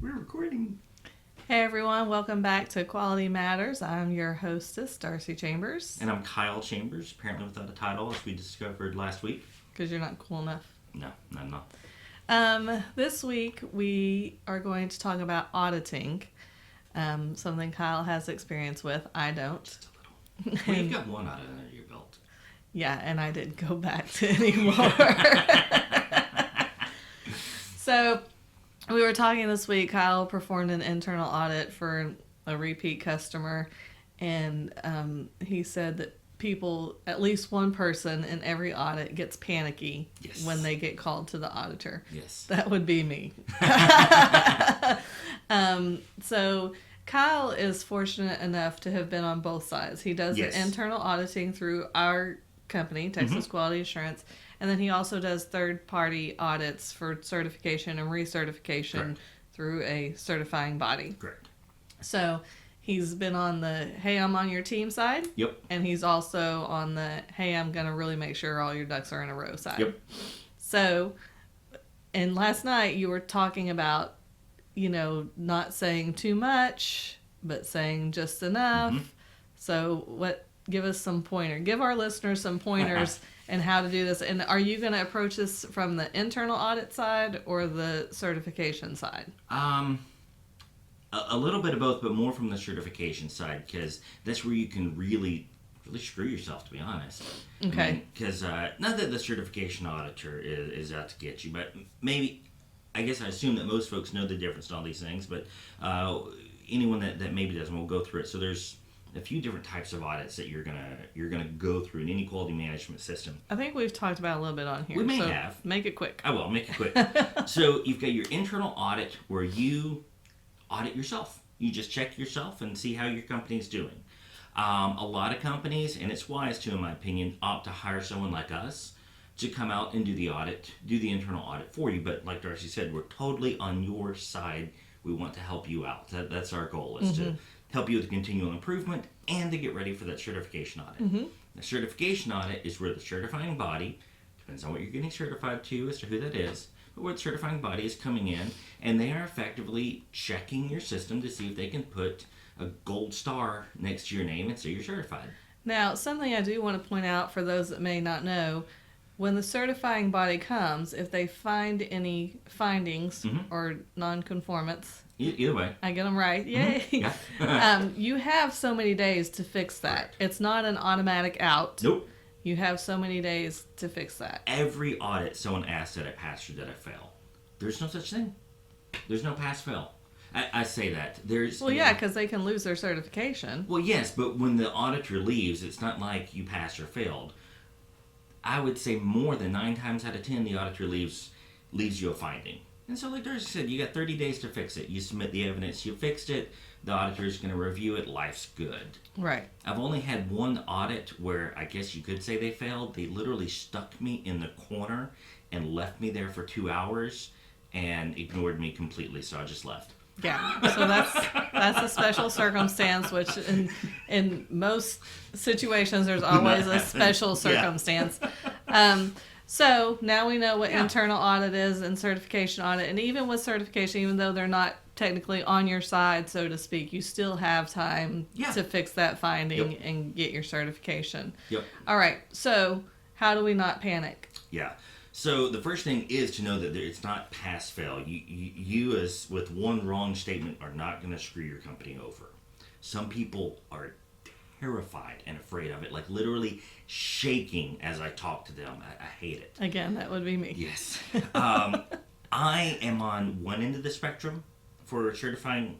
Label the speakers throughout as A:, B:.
A: We're recording.
B: Hey everyone, welcome back to Quality Matters. I'm your hostess, Darcy Chambers.
A: And I'm Kyle Chambers, apparently without a title, as we discovered last week.
B: Because you're not cool enough.
A: No, I'm not.
B: This week we are going to talk about auditing. Something Kyle has experience with. I don't.
A: Just a little. Well, you've got one audit under your belt.
B: Yeah, and I didn't go back to any more. So, we were talking this week. Kyle performed an internal audit for a repeat customer, and he said that people, at least one person in every audit, gets panicky when they get called to the auditor.
A: Yes.
B: That would be me. So Kyle is fortunate enough to have been on both sides. He does the internal auditing through our company, Texas Quality Assurance, and then he also does third-party audits for certification and recertification through a certifying body.
A: Correct.
B: So he's been on the, hey, I'm on your team side.
A: Yep.
B: And he's also on the, hey, I'm going to really make sure all your ducks are in a row side.
A: Yep.
B: So, and last night you were talking about, not saying too much, but saying just enough. So give us some give our listeners some pointers and how to do this. And are you going to approach this from the internal audit side or the certification side?
A: A little bit of both, but more from the certification side, because that's where you can really screw yourself, to be honest.
B: Okay.
A: Because not that the certification auditor is out to get you, but maybe, I guess I assume that most folks know the difference in all these things, but anyone that maybe doesn't will go through it. So there's a few different types of audits that you're gonna go through in any quality management system.
B: I think we've talked about it a little bit on here.
A: We may have.
B: Make it quick.
A: I will make it quick. So you've got your internal audit where you audit yourself. You just check yourself and see how your company's doing. A lot of companies, and it's wise to, in my opinion, opt to hire someone like us to come out and do the audit, do the internal audit for you. But like Darcy said, we're totally on your side. We want to help you out. That's our goal, is to help you with continual improvement and to get ready for that certification audit. The certification audit is where the certifying body, depends on what you're getting certified to as to who that is, but where the certifying body is coming in, and they are effectively checking your system to see if they can put a gold star next to your name and say you're certified.
B: Now, something I do want to point out for those that may not know, when the certifying body comes, if they find any findings or non-conformance,
A: Either way.
B: I get them right. Yay.
A: Yeah.
B: You have so many days to fix that.
A: Correct.
B: It's not an automatic out.
A: Nope.
B: You have so many days to fix that.
A: Every audit, someone asks, did I pass or did I fail? There's no such thing. There's no pass-fail. I say that.
B: Well, yeah, because they can lose their certification.
A: Well, yes, but when the auditor leaves, it's not like you passed or failed. I would say more than 9 times out of 10, the auditor leaves you a finding. And so, like Darcy said, you got 30 days to fix it. You submit the evidence, you fixed it, the auditor is going to review it, life's good.
B: Right.
A: I've only had one audit where I guess you could say they failed. They literally stuck me in the corner and left me there for 2 hours and ignored me completely, so I just left.
B: Yeah, so that's a special circumstance, which in most situations there's always a special circumstance. So now we know what internal audit is and certification audit, and even with certification, even though they're not technically on your side, so to speak, you still have time to fix that finding and get your certification.
A: Yep.
B: All right, so how do we not panic?
A: Yeah. So the first thing is to know that it's not pass-fail. You as with one wrong statement are not going to screw your company over. Some people are terrified and afraid of it, like literally shaking as I talk to them. I hate it.
B: Again, that would be me.
A: Yes. I am on one end of the spectrum for certifying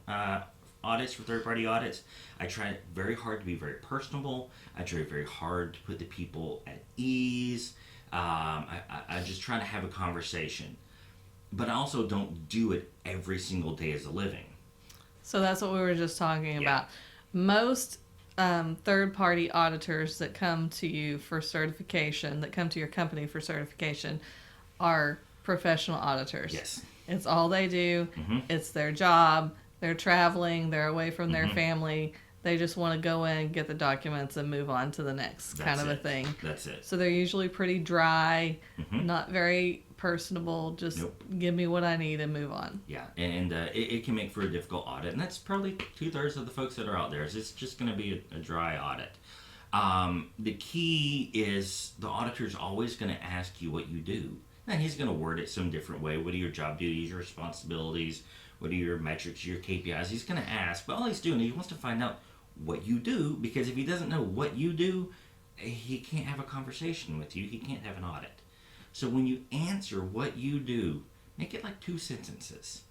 A: audits, for third-party audits. I try very hard to be very personable. I try very hard to put the people at ease. I just try to have a conversation. But I also don't do it every single day as a living.
B: So that's what we were just talking about. Most third-party auditors that come to you for certification, that come to your company for certification, are professional auditors.
A: Yes.
B: It's all they do. It's their job. They're traveling. They're away from their family. They just want to go in, get the documents, and move on to the next kind of a thing.
A: That's it.
B: So they're usually pretty dry, not very personable, just
A: Nope.
B: give me what I need and move on.
A: Yeah, and it can make for a difficult audit, and that's probably 2/3 of the folks that are out there. Is it's just going to be a dry audit. The key is the auditor's always going to ask you what you do. And he's going to word it some different way. What are your job duties, your responsibilities? What are your metrics, your KPIs? He's going to ask, but all he's doing is he wants to find out what you do, because if he doesn't know what you do, he can't have a conversation with you. He can't have an audit. So when you answer what you do, make it like 2 sentences.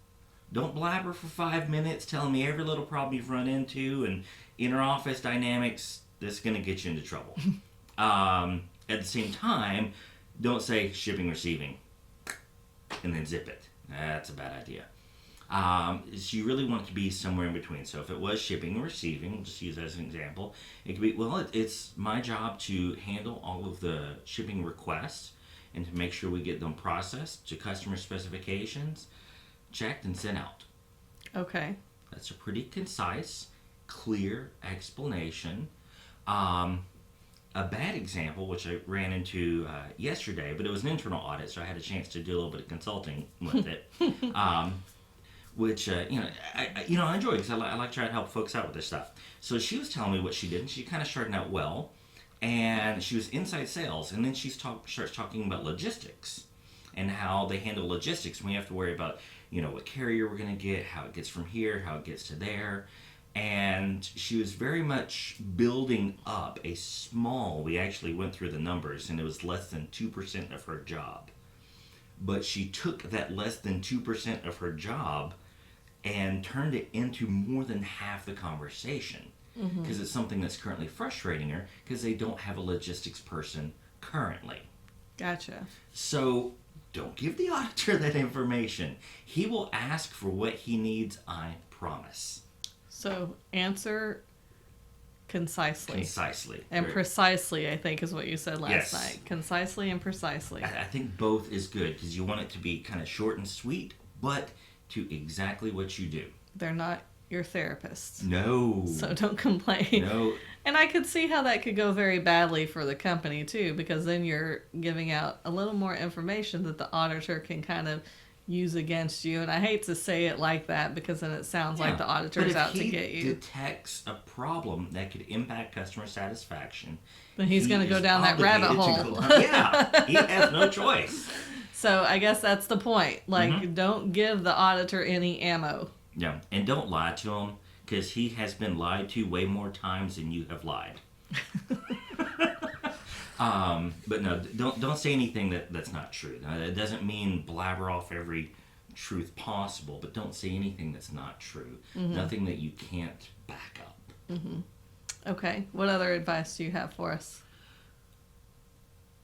A: Don't blabber for 5 minutes telling me every little problem you've run into and inter-office dynamics. That's going to get you into trouble. At the same time, don't say shipping, receiving, and then zip it. That's a bad idea. So you really want it to be somewhere in between. So if it was shipping or receiving, we'll just use that as an example. It could be, well, it's my job to handle all of the shipping requests and to make sure we get them processed to customer specifications, checked, and sent out.
B: Okay.
A: That's a pretty concise, clear explanation. A bad example, which I ran into yesterday, but it was an internal audit, so I had a chance to do a little bit of consulting with it. Which I enjoy, because I like trying to help folks out with this stuff. So she was telling me what she did, and she kind of started out well, and she was inside sales, and then she starts talking about logistics and how they handle logistics. And we have to worry about what carrier we're going to get, how it gets from here, how it gets to there. And she was very much building up a small, we actually went through the numbers, and it was less than 2% of her job. But she took that less than 2% of her job and turned it into more than half the conversation. Because it's something that's currently frustrating her, because they don't have a logistics person currently.
B: Gotcha.
A: So don't give the auditor that information. He will ask for what he needs, I promise.
B: So answer concisely.
A: Concisely.
B: And
A: Very-
B: precisely, I think, is what you said last
A: Yes.
B: night. Concisely and precisely.
A: I think both is good, because you want it to be kind of short and sweet, but to exactly what you do.
B: They're not your therapists.
A: No.
B: So don't complain.
A: No.
B: And I could see how that could go very badly for the company, too, because then you're giving out a little more information that the auditor can kind of use against you. And I hate to say it like that, because then it sounds like the auditor's out to get you.
A: But if he detects a problem that could impact customer satisfaction,
B: Then he's going to go
A: is
B: down that rabbit
A: obligated
B: hole.
A: to go down- Yeah, he has no choice.
B: So I guess that's the point. Like, don't give the auditor any ammo.
A: Yeah, and don't lie to him, because he has been lied to way more times than you have lied. But no, don't say anything that's not true. Now, that doesn't mean blabber off every truth possible, but don't say anything that's not true. Nothing that you can't back up.
B: Okay. What other advice do you have for us?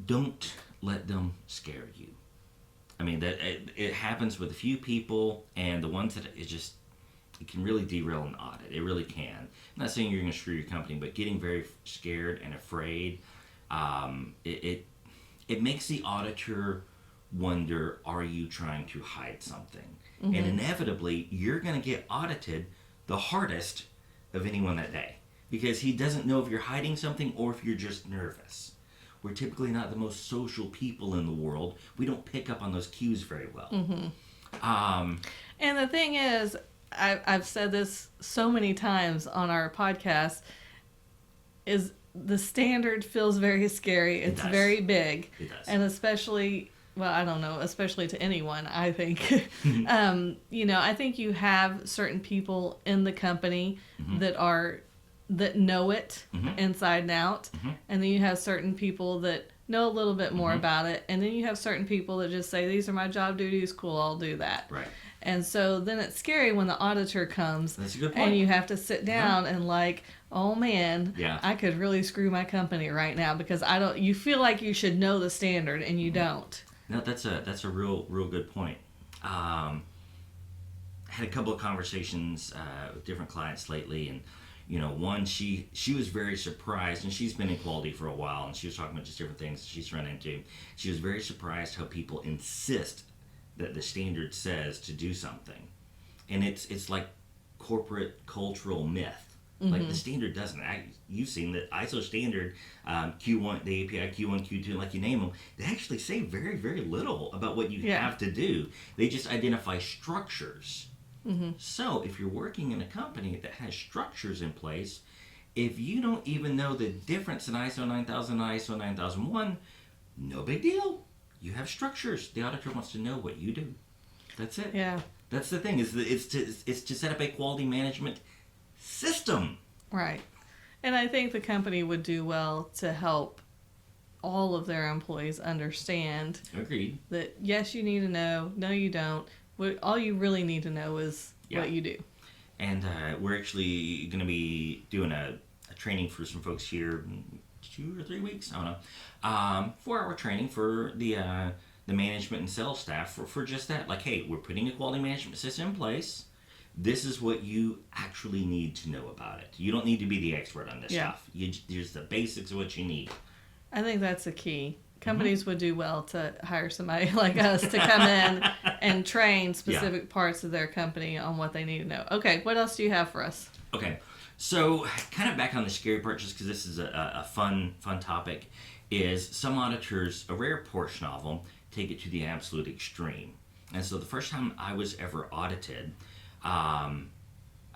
A: Don't let them scare you. I mean, that it happens with a few people, and the ones that it can really derail an audit. It really can. I'm not saying you're going to screw your company, but getting very scared and afraid, it makes the auditor wonder, are you trying to hide something? And inevitably, you're going to get audited the hardest of anyone that day, because he doesn't know if you're hiding something or if you're just nervous. We're typically not the most social people in the world. We don't pick up on those cues very well.
B: And the thing is, I've said this so many times on our podcast, is the standard feels very scary. It's very big.
A: It does.
B: And especially, well, I don't know, especially to anyone, I think. I think you have certain people in the company that know it inside and out. And then you have certain people that know a little bit more about it. And then you have certain people that just say, these are my job duties, cool, I'll do that.
A: Right.
B: And so then it's scary when the auditor comes.
A: That's a good point.
B: And you have to sit down and like, oh man,
A: Yeah.
B: I could really screw my company right now, because you feel like you should know the standard and you don't.
A: No, that's a real good point. Had a couple of conversations with different clients lately, and one, she was very surprised, and she's been in quality for a while, and she was talking about just different things she's run into. She was very surprised how people insist that the standard says to do something, and it's like corporate cultural myth. Like the standard doesn't. You've seen the ISO standard, Q1, the API Q1, Q2, like you name them. They actually say very, very little about what you have to do. They just identify structures. So if you're working in a company that has structures in place, if you don't even know the difference in ISO 9000 and ISO 9001, no big deal. You have structures. The auditor wants to know what you do. That's it.
B: Yeah.
A: That's the thing. It's to set up a quality management system.
B: Right. And I think the company would do well to help all of their employees understand
A: Agreed.
B: that yes, you need to know. No, you don't. All you really need to know is what you do.
A: And we're actually going to be doing a training for some folks here in 2 or 3 weeks. I don't know. 4-hour training for the management and sales staff for just that. Like, hey, we're putting a quality management system in place. This is what you actually need to know about it. You don't need to be the expert on this stuff. There's the basics of what you need.
B: I think that's the key. Companies would do well to hire somebody like us to come in and train specific parts of their company on what they need to know. Okay, what else do you have for us?
A: Okay, so kind of back on the scary part, just because this is a fun topic, is some auditors, a rare portion of them, take it to the absolute extreme. And so the first time I was ever audited, I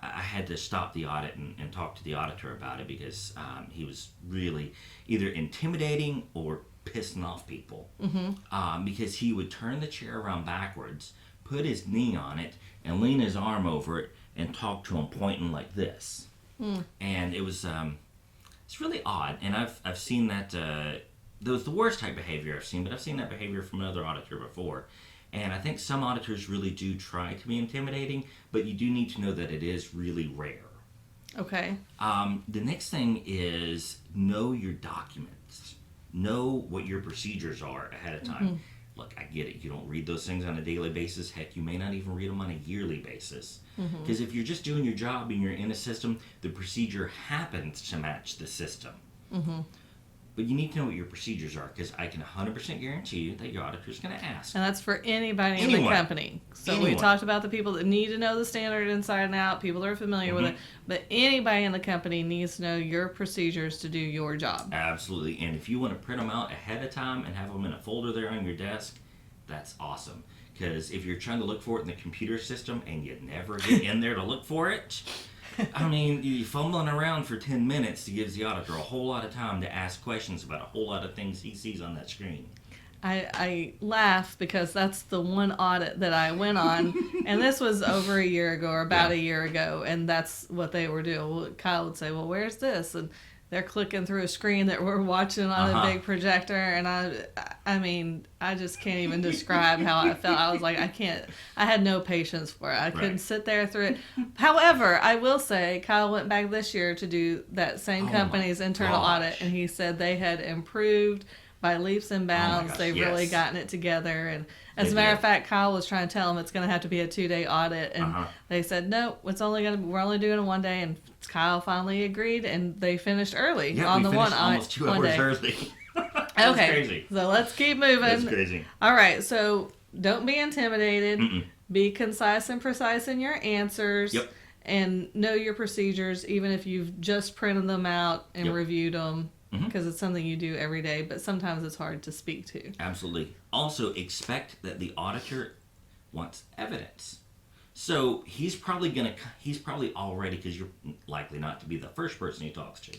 A: had to stop the audit and talk to the auditor about it because he was really either intimidating or pissing off people. Because he would turn the chair around backwards, put his knee on it, and lean his arm over it and talk to him pointing like this. And it was it's really odd. And I've seen that that was the worst type of behavior I've seen, but I've seen that behavior from another auditor before. And I think some auditors really do try to be intimidating, but you do need to know that it is really rare.
B: Okay.
A: The next thing is know your documents. Know what your procedures are ahead of time. Look, I get it. You don't read those things on a daily basis. Heck, you may not even read them on a yearly basis. Because if you're just doing your job and you're in a system, the procedure happens to match the system. But you need to know what your procedures are, because I can 100% guarantee you that your auditor is going to ask.
B: And that's for anybody in the company. So we talked about the people that need to know the standard inside and out, people that are familiar with it. But anybody in the company needs to know your procedures to do your job.
A: Absolutely. And if you want to print them out ahead of time and have them in a folder there on your desk, that's awesome. Because if you're trying to look for it in the computer system and you never get in there to look for it, I mean, you're fumbling around for 10 minutes. It gives the auditor a whole lot of time to ask questions about a whole lot of things he sees on that screen.
B: I laugh because that's the one audit that I went on, and this was over a year ago or about a year ago, and that's what they were doing. Well, Kyle would say, well, where's this? And they're clicking through a screen that we're watching on a big projector, and I mean, I just can't even describe how I felt. I was like, I had no patience for it. I couldn't sit there through it. However, I will say, Kyle went back this year to do that same company's internal audit, and he said they had improved by leaps and bounds. They've really gotten it together. And as a matter of fact, Kyle was trying to tell them it's going to have to be a 2-day audit. And they said, no, we're only doing it one day. And Kyle finally agreed, and they finished early on the one
A: almost 2 hours
B: day.
A: early.
B: Okay,
A: crazy.
B: So let's keep moving.
A: That's crazy.
B: All right, so don't be intimidated. Be concise and precise in your answers. And know your procedures, even if you've just printed them out and reviewed them. Because it's something you do every day, but sometimes it's hard to speak to.
A: Absolutely. Also, expect that the auditor wants evidence. So he's probably already, because you're likely not to be the first person he talks to.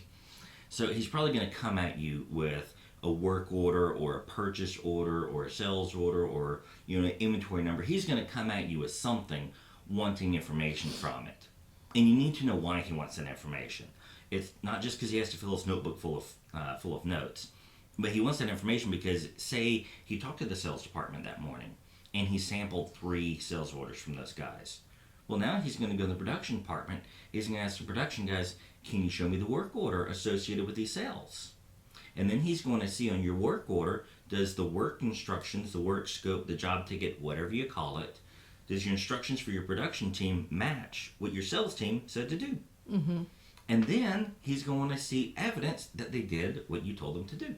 A: So he's probably going to come at you with a work order or a purchase order or a sales order or an inventory number. He's going to come at you with something wanting information from it. And you need to know why he wants that information. It's not just because he has to fill his notebook full of notes, but he wants that information because, say, he talked to the sales department that morning, and he sampled 3 sales orders from those guys. Well, now he's going to go to the production department. He's going to ask the production guys, can you show me the work order associated with these sales? And then he's going to see on your work order, does the work instructions, the work scope, the job ticket, whatever you call it, does your instructions for your production team match what your sales team said to do? And then he's going to see evidence that they did what you told them to do.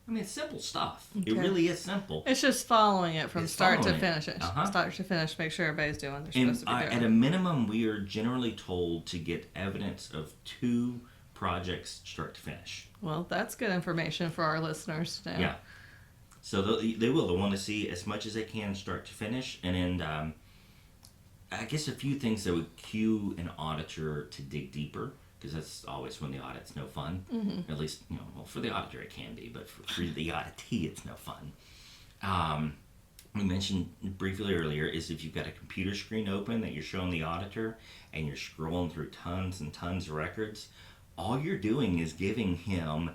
A: I mean, it's simple stuff.
B: Okay.
A: It really is simple.
B: It's just following it from start to
A: following it.
B: finish.
A: Uh-huh.
B: Start to finish, make sure everybody's doing what they're
A: And
B: supposed to be
A: at
B: doing.
A: a minimum, we are generally told to get evidence of 2 projects start to finish.
B: Well, that's good information for our listeners to know.
A: Yeah. So they will. They'll want to see as much as they can start to finish. And then I guess a few things that would cue an auditor to dig deeper, because that's always when the audit's no fun.
B: Mm-hmm.
A: At least, well, for the auditor it can be, but for the auditee it's no fun. We mentioned briefly earlier is if you've got a computer screen open that you're showing the auditor and you're scrolling through tons and tons of records, all you're doing is giving him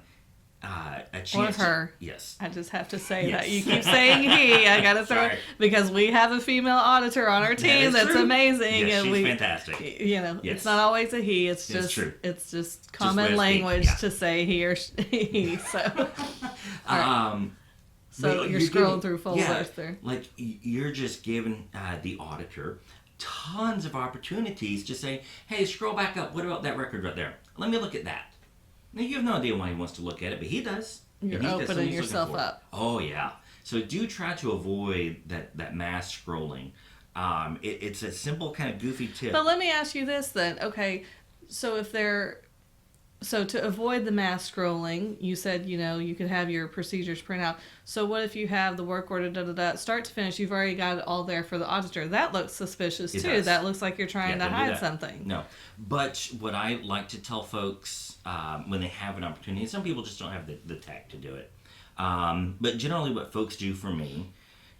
A: a chance.
B: Or her.
A: Yes.
B: I just have to say
A: Yes.
B: that. You keep saying he. I got to throw
A: Sorry.
B: because we have a female auditor on our team that's
A: true.
B: amazing.
A: Yes,
B: and
A: she's fantastic.
B: It's
A: Yes.
B: not always a he. It's
A: It's
B: just
A: true.
B: it's just
A: let
B: common
A: us
B: language
A: speak, yeah.
B: to say he or he. So so
A: but
B: you're scrolling
A: giving-
B: through folders there.
A: Like you're just giving the auditor tons of opportunities to say, hey, scroll back up. What about that record right there? Let me look at that. Now, you have no idea why he wants to look at it, but he does.
B: You're
A: And he's got something
B: opening
A: he's looking
B: yourself
A: for.
B: up.
A: Oh, yeah. So do try to avoid that mass scrolling. It's a simple kind of goofy tip.
B: But let me ask you this then. Okay, so to avoid the mass scrolling, you said, you could have your procedures print out. So what if you have the work order, start to finish, you've already got it all there for the auditor. That looks suspicious
A: It
B: too.
A: does.
B: That looks like you're trying to
A: don't do
B: hide
A: that.
B: something.
A: No. But what I like to tell folks when they have an opportunity, and some people just don't have the tact to do it. But generally what folks do for me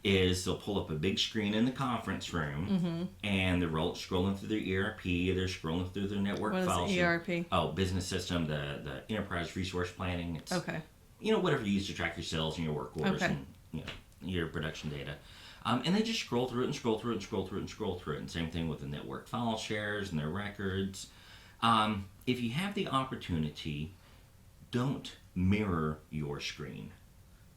A: is they'll pull up a big screen in the conference room and they're scrolling through their ERP, they're scrolling through their network
B: What is
A: files.
B: ERP?
A: Oh, business system, the enterprise resource planning. It's,
B: Okay.
A: whatever you use to track your sales and your work orders
B: Okay.
A: and your production data. And they just scroll through it and scroll through it and scroll through it and scroll through it. And same thing with the network file shares and their records. If you have the opportunity, don't mirror your screen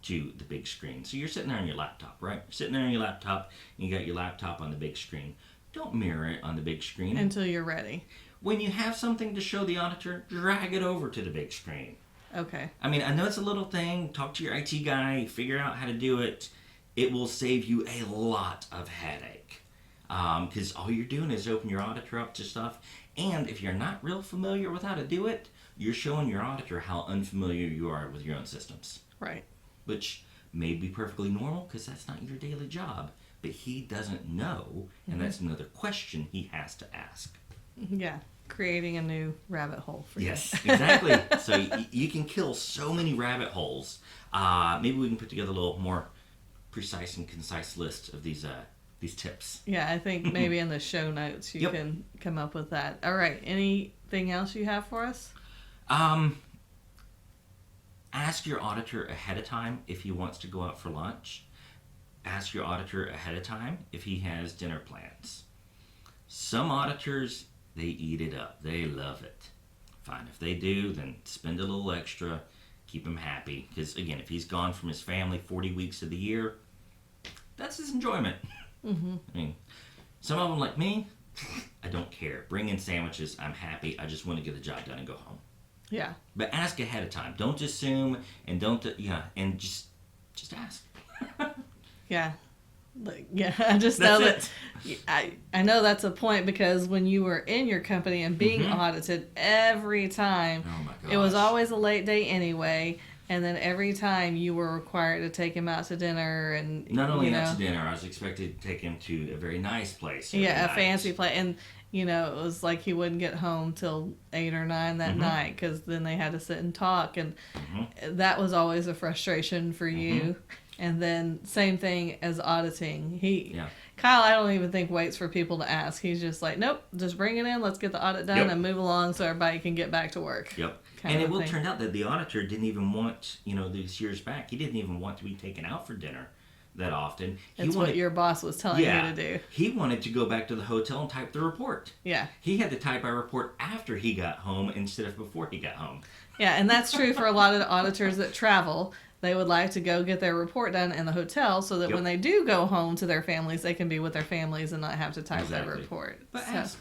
A: to the big screen. So you're sitting there on your laptop, right? You're sitting there on your laptop, and you got your laptop on the big screen. Don't mirror it on the big screen.
B: Until you're ready.
A: When you have something to show the auditor, drag it over to the big screen.
B: Okay.
A: I mean, I know it's a little thing. Talk to your IT guy, figure out how to do it. It will save you a lot of headache. Because all you're doing is open your auditor up to stuff. And if you're not real familiar with how to do it, you're showing your auditor how unfamiliar you are with your own systems.
B: Right.
A: Which may be perfectly normal because that's not your daily job. But he doesn't know, and that's another question he has to ask.
B: Yeah. Creating a new rabbit hole for you.
A: Yes, exactly. So you can kill so many rabbit holes. Maybe we can put together a little more precise and concise list of these tips.
B: Yeah, I think maybe in the show notes you
A: Yep.
B: can come up with that. All right. Anything else you have for us?
A: Ask your auditor ahead of time if he wants to go out for lunch. Ask your auditor ahead of time if he has dinner plans. Some auditors, they eat it up. They love it. Fine. If they do, then spend a little extra. Keep him happy. Because, again, if he's gone from his family 40 weeks of the year, that's his enjoyment. I mean, some of them, like me, I don't care. Bring in sandwiches. I'm happy. I just want to get the job done and go home.
B: Yeah.
A: But ask ahead of time. Don't assume and and just ask.
B: Yeah. I just know
A: That's
B: that I know that's a point because when you were in your company and being audited every time,
A: Oh my gosh.
B: it was always a late day anyway. And then every time you were required to take him out to dinner and
A: Not only out to dinner, I was expected to take him to a very nice place. every
B: yeah, a
A: night.
B: fancy place. And, it was like he wouldn't get home till 8 or 9 that night because then they had to sit and talk. And that was always a frustration for you. And then same thing as auditing. Kyle, I don't even think waits for people to ask. He's just like, nope, just bring it in. Let's get the audit done and move along so everybody can get back to work.
A: Yep.
B: Kind
A: And
B: of
A: it will
B: thing.
A: turn out that the auditor didn't even want, these years back, he didn't even want to be taken out for dinner that often.
B: It's what your boss was telling you to do.
A: He wanted to go back to the hotel and type the report.
B: Yeah.
A: He had to type our report after he got home instead of before he got home.
B: Yeah, and that's true for a lot of the auditors that travel. They would like to go get their report done in the hotel so that when they do go home to their families, they can be with their families and not have to type their report.
A: But ask.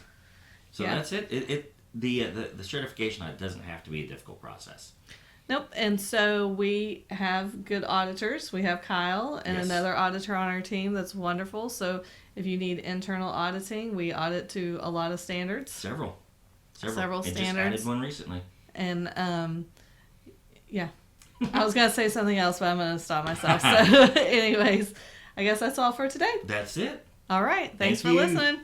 A: So that's it. The certification audit doesn't have to be a difficult process.
B: Nope. And so we have good auditors. We have Kyle and
A: Yes.
B: another auditor on our team that's wonderful. So if you need internal auditing, we audit to a lot of standards.
A: Several
B: Several
A: I
B: standards.
A: just added one recently.
B: And yeah, I was going to say something else, but I'm going to stop myself. So anyways, I guess that's all for today.
A: That's it.
B: All right. Thanks
A: Thank
B: for
A: you.
B: listening.